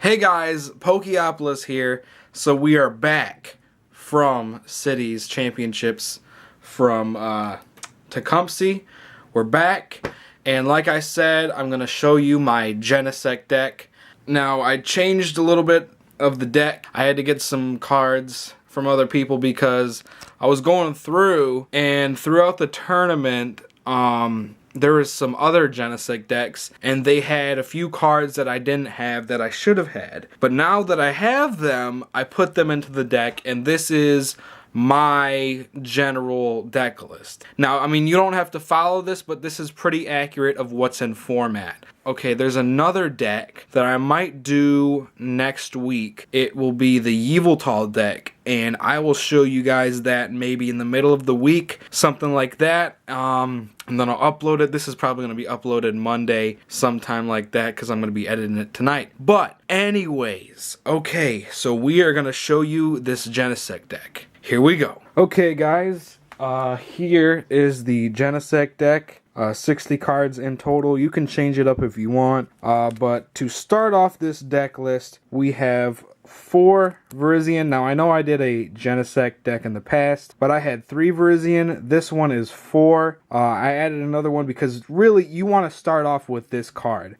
Hey guys, Pokeopolis here. So we are back from Cities Championships from Tecumseh. We're back, and like I said, I'm going to show you my Genesect deck. Now, I changed a little bit of the deck. I had to get some cards from other people because I was going through, and throughout the tournament, there was some other Genesect decks, and they had a few cards that I didn't have that I should have had. But now that I have them, I put them into the deck, and this is my general deck list. Now, I mean, you don't have to follow this, but this is pretty accurate of what's in format. Okay, there's another deck that I might do next week. It will be the Yveltal deck, and I will show you guys that maybe in the middle of the week, something like that. And then I'll upload it. This is probably going to be uploaded Monday, sometime like that, because I'm going to be editing it tonight. But anyways, okay, so we are going to show you this Genesect deck. Here we go. Okay, guys, here is the Genesect deck. 60 cards in total. You can change it up if you want. But to start off this deck list, we have 4 Virizion. Now, I know I did a Genesect deck in the past, but I had 3 Virizion. This one is 4. I added another one because really you want to start off with this card.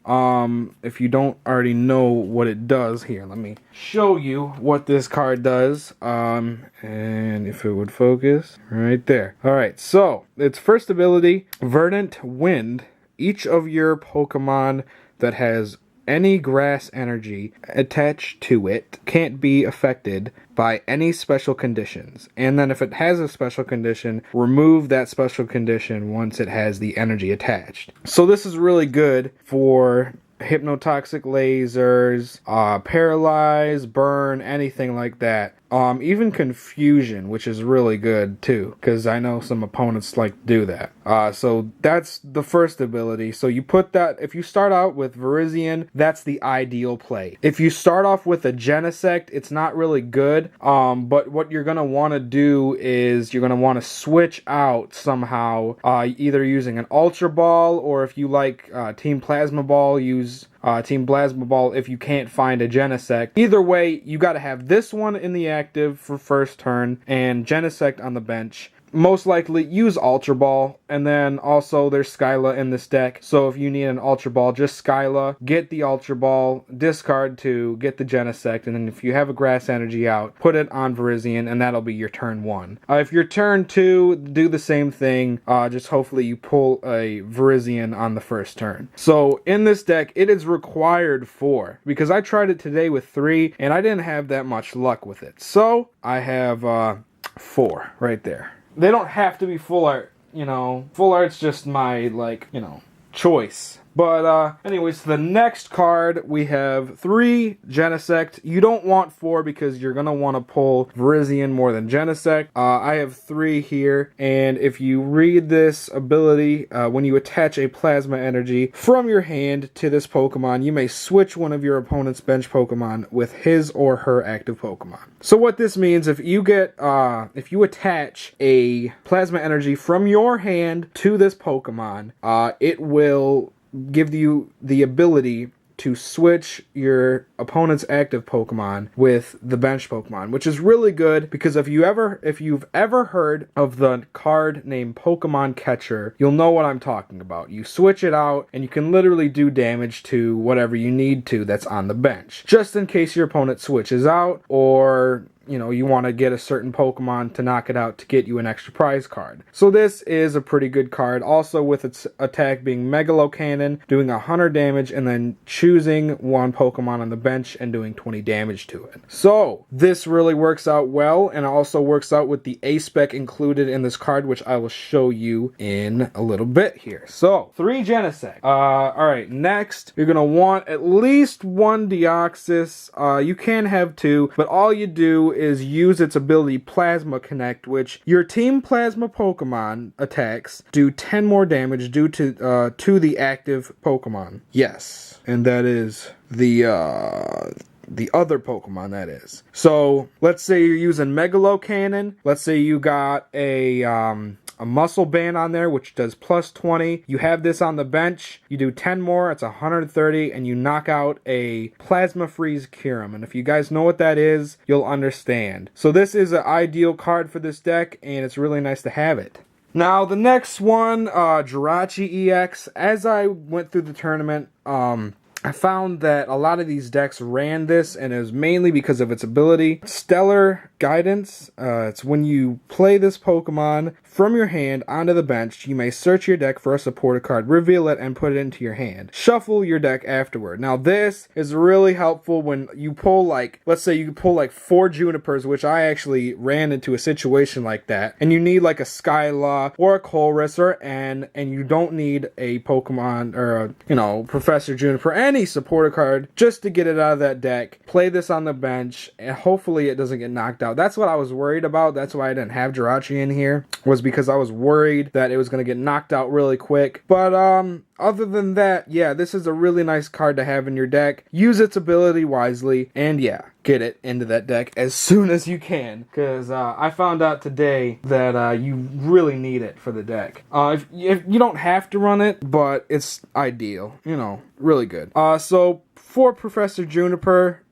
If you don't already know what it does, here, let me show you what this card does. And if it would focus, right there. Alright, so its first ability, Verdant Wind. Each of your Pokemon that has any grass energy attached to it can't be affected by any special conditions. And then if it has a special condition, remove that special condition once it has the energy attached. So this is really good for hypnotoxic lasers, paralyze, burn, anything like that. Even confusion, which is really good too, because I know some opponents like to do that. So that's the first ability. So you put that, if you start out with Virizion, that's the ideal play. If you start off with a Genesect, it's not really good, but what you're going to want to do is you're going to want to switch out somehow, either using an Ultra Ball, or if you like Team Plasma Ball, use Team Plasma Ball if you can't find a Genesect. Either way, you got to have this one in the active for first turn and Genesect on the bench. Most likely use Ultra Ball, and then also there's Skyla in this deck, so if you need an Ultra Ball, just Skyla, get the Ultra Ball, discard 2, get the Genesect, and then if you have a Grass Energy out, put it on Virizion, and that'll be your turn 1. If you're turn 2, do the same thing, just hopefully you pull a Virizion on the first turn. So in this deck, it is required 4, because I tried it today with 3, and I didn't have that much luck with it. So I have 4 right there. They don't have to be full art, you know. Full art's just my, like, you know, choice. But, anyways, the next card, we have 3 Genesect. You don't want 4 because you're going to want to pull Virizion more than Genesect. I have 3 here, and if you read this ability, when you attach a Plasma Energy from your hand to this Pokemon, you may switch one of your opponent's bench Pokemon with his or her active Pokemon. So what this means, if you get, if you attach a Plasma Energy from your hand to this Pokemon, it will give you the ability to switch your opponent's active Pokemon with the bench Pokemon, which is really good because if you've ever heard of the card named Pokemon Catcher, you'll know what I'm talking about. You switch it out and you can literally do damage to whatever you need to that's on the bench, just in case your opponent switches out, or you know, you want to get a certain Pokemon to knock it out to get you an extra prize card. So this is a pretty good card. Also with its attack being Megalo Cannon, doing 100 damage, and then choosing one Pokemon on the bench and doing 20 damage to it. So this really works out well, and it also works out with the A-Spec included in this card, which I will show you in a little bit here. So 3 Genesect. Alright, next you're going to want at least 1 Deoxys. You can have 2, but all you do is use its ability Plasma Connect, which your Team Plasma Pokemon attacks do 10 more damage due to the active Pokemon. Yes, and that is the other Pokemon, that is. So let's say you're using Megalo Cannon. Let's say you got a a muscle band on there, which does plus 20. You have this on the bench. You do 10 more, it's 130, and you knock out a Plasma Freeze Kyurem. And if you guys know what that is, you'll understand. So this is an ideal card for this deck, and it's really nice to have it. Now, the next one, Jirachi EX. As I went through the tournament, I found that a lot of these decks ran this, and it was mainly because of its ability. Stellar Guidance. It's when you play this Pokemon from your hand onto the bench, you may search your deck for a supporter card, reveal it, and put it into your hand. Shuffle your deck afterward. Now, this is really helpful when you pull, like, let's say you pull like 4 Junipers, which I actually ran into a situation like that, and you need like a Skyla or a Colress or N, and you don't need a Pokemon or a, Professor Juniper, any supporter card, just to get it out of that deck. Play this on the bench, and hopefully it doesn't get knocked out. That's what I was worried about. That's why I didn't have Jirachi in here, was because I was worried that it was going to get knocked out really quick. But other than that, yeah, this is a really nice card to have in your deck. Use its ability wisely, and yeah, get it into that deck as soon as you can, because I found out today that you really need it for the deck. If you don't have to run it, but it's ideal, really good. So for Professor Juniper,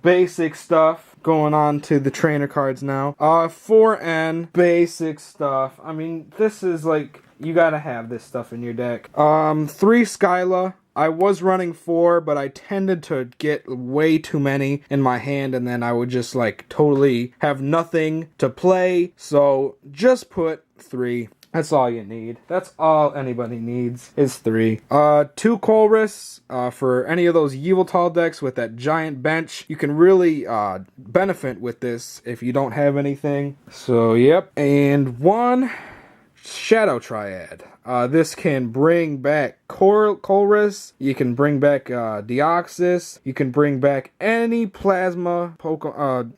basic stuff. Going on to the trainer cards now. 4N, basic stuff. I mean, this is like, you gotta have this stuff in your deck. 3 Skyla. I was running 4, but I tended to get way too many in my hand, and then I would just like totally have nothing to play. So just put 3. That's all you need. That's all anybody needs is 3. 2 Colress for any of those Yveltal decks with that giant bench. You can really benefit with this if you don't have anything. So, yep. And 1 Shadow Triad. This can bring back Colress, you can bring back Deoxys, you can bring back any plasma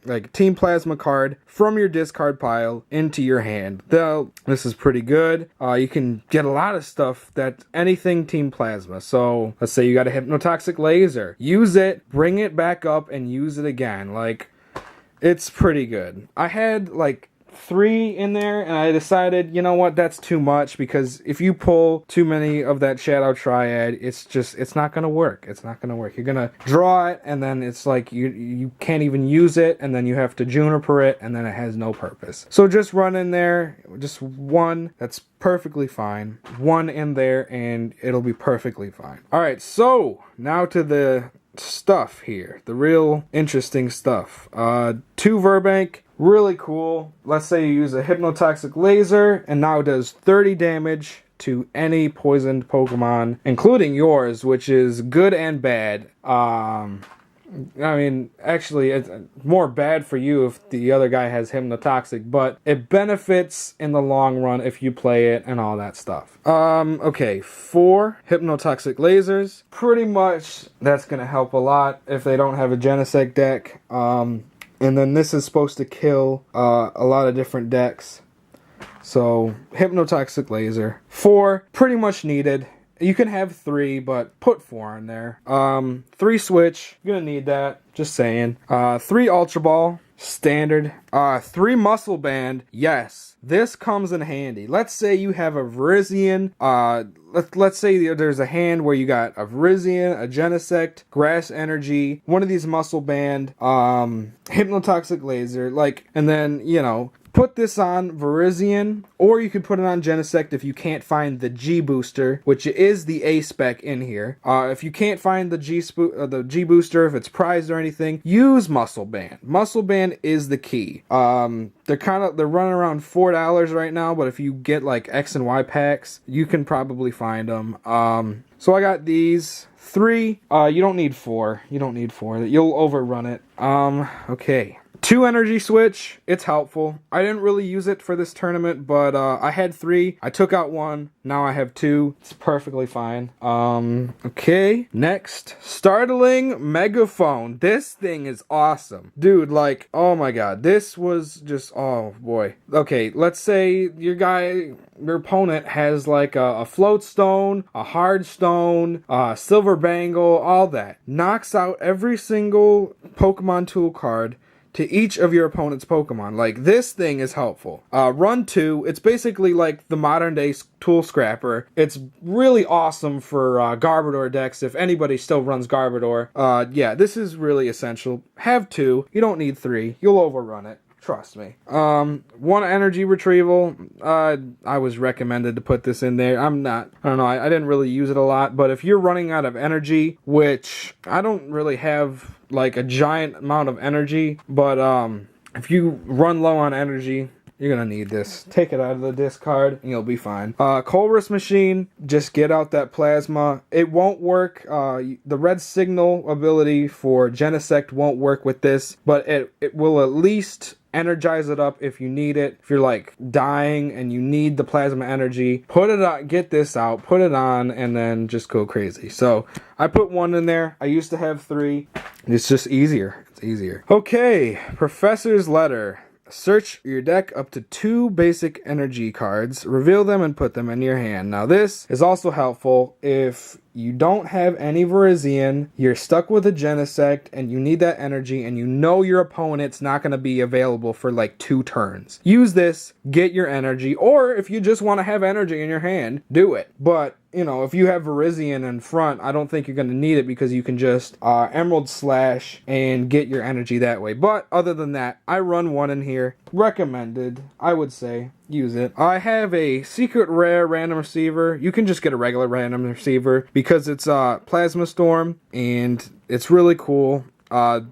like Team Plasma card from your discard pile into your hand. Though this is pretty good. You can get a lot of stuff that's anything Team Plasma. So let's say you got a Hypnotoxic Laser. Use it, bring it back up, and use it again. Like, it's pretty good. I had like 3 in there, and I decided, you know what, that's too much, because if you pull too many of that Shadow Triad, it's not gonna work. It's not gonna work. You're gonna draw it, and then it's like you can't even use it, and then you have to Juniper it, and then it has no purpose. So just run in there, just 1, that's perfectly fine. 1 in there, and it'll be perfectly fine. Alright, so now to the stuff here, the real interesting stuff. 2 Verbank. Really cool. Let's say you use a Hypnotoxic Laser, and now it does 30 damage to any poisoned Pokemon, including yours, which is good and bad. I mean, actually, it's more bad for you if the other guy has Hypnotoxic, but it benefits in the long run if you play it and all that stuff. Okay, 4 Hypnotoxic Lasers. Pretty much, that's gonna help a lot if they don't have a Genesect deck. And then this is supposed to kill a lot of different decks. So, Hypnotoxic Laser. 4, pretty much needed. You can have 3, but put 4 in there. 3 Switch, you're gonna need that, just saying. 3 Ultra Ball, standard. 3 Muscle Band, yes. This comes in handy. Let's say you have a Virizion, let's say there's a hand where you got a Virizion, a Genesect, Grass Energy, one of these Muscle Band, Hypnotoxic Laser, like, and then, put this on Virizion, or you can put it on Genesect if you can't find the G Booster, which is the A spec in here. If you can't find the G Booster, if it's prized or anything, use Muscle Band. Muscle Band is the key. They're running around $4 right now, but if you get like X and Y packs, you can probably find them. So I got these 3. You don't need 4. You don't need 4. You'll overrun it. Okay. 2 Energy Switch, it's helpful. I didn't really use it for this tournament, but I had 3. I took out 1. Now I have 2. It's perfectly fine. Okay. Next, Startling Megaphone. This thing is awesome. Dude, like, oh my god. This was just, oh boy. Okay, let's say your opponent has like a Float Stone, a Hard Stone, Silver Bangle, all that. Knocks out every single Pokemon Tool card, to each of your opponent's Pokemon. Like, this thing is helpful. Run 2, it's basically like the modern day Tool Scrapper. It's really awesome for Garbodor decks if anybody still runs Garbodor. Yeah, this is really essential. Have 2, you don't need 3, you'll overrun it. Trust me. 1 energy retrieval. I was recommended to put this in there. I don't know. I didn't really use it a lot, but if you're running out of energy, which I don't really have like a giant amount of energy, but if you run low on energy, you're gonna need this. Take it out of the discard and you'll be fine. Colress Machine, just get out that plasma. It won't work. The red signal ability for Genesect won't work with this, but it will at least energize it up if you need it. If you're like dying and you need the plasma energy, put it on, get this out, put it on, and then just go crazy. So I put 1 in there. I used to have 3. It's just easier. It's easier. Okay, Professor's Letter. Search your deck up to 2 basic energy cards, reveal them, and put them in your hand. Now this is also helpful if you don't have any Virizion, you're stuck with a Genesect, and you need that energy, and you know your opponent's not going to be available for like 2 turns. Use this, get your energy, or if you just want to have energy in your hand, do it. But, you know, if you have Virizion in front, I don't think you're going to need it because you can just Emerald Slash and get your energy that way. But other than that, I run 1 in here. Recommended, I would say. Use it. I have a secret rare random receiver. You can just get a regular random receiver because it's Plasma Storm and it's really cool.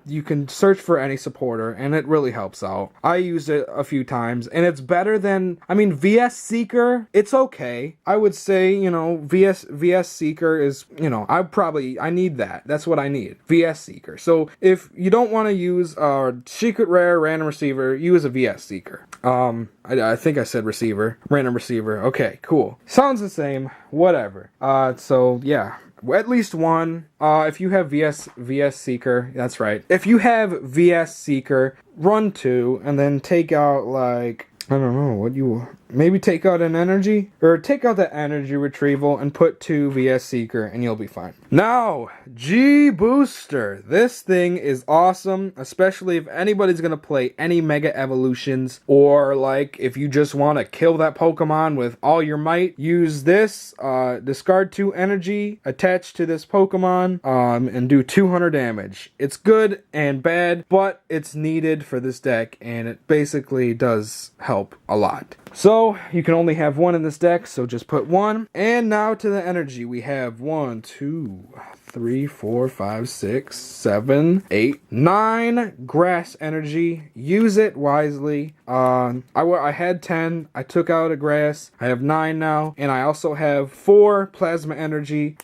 You can search for any supporter and it really helps out. I used it a few times and it's better than, I mean, VS Seeker, it's okay. I would say, you know, VS Seeker is, you know, I need that. That's what I need. VS Seeker. So if you don't want to use a secret rare random receiver, use a VS Seeker. I think I said receiver. Random receiver. Okay, cool. Sounds the same. Whatever. So yeah. At least 1. If you have VS Seeker, that's right. If you have VS Seeker, run 2, and then take out, like, I don't know, what you... Maybe take out an energy? Or take out the energy retrieval and put 2 VS Seeker and you'll be fine. Now, G Booster. This thing is awesome, especially if anybody's going to play any Mega Evolutions or like if you just want to kill that Pokemon with all your might. Use this, discard 2 energy, attach to this Pokemon, and do 200 damage. It's good and bad, but it's needed for this deck and it basically does help a lot. So, you can only have 1 in this deck, so just put 1. And now to the energy. We have 1, 2, 3, 4, 5, 6, 7, 8, 9 grass energy. Use it wisely. I had 10. I took out a grass. I have 9 now. And I also have 4 plasma energy.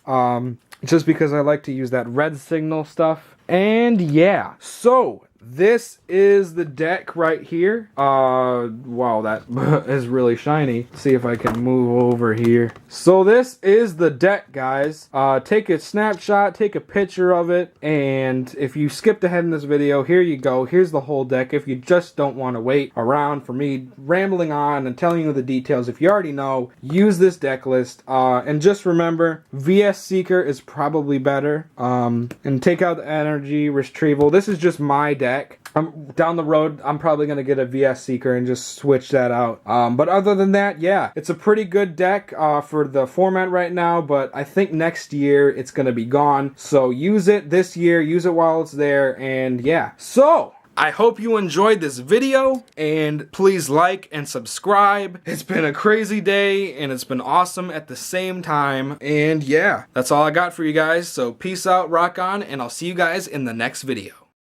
Just because I like to use that red signal stuff. And yeah, so this is the deck right here. Wow, that is really shiny. Let's see if I can move over here. So this is the deck, guys. Take a snapshot, take a picture of it, and if you skipped ahead in this video, here you go. Here's the whole deck. If you just don't want to wait around for me rambling on and telling you the details, if you already know, use this deck list. And just remember, VS Seeker is probably better. And take out the energy retrieval. This is just my deck. Down the road, I'm probably going to get a VS Seeker and just switch that out. But other than that, yeah, it's a pretty good deck for the format right now, but I think next year it's going to be gone. So use it this year, use it while it's there, and yeah. So, I hope you enjoyed this video, and please like and subscribe. It's been a crazy day, and it's been awesome at the same time. And yeah, that's all I got for you guys. So peace out, rock on, and I'll see you guys in the next video.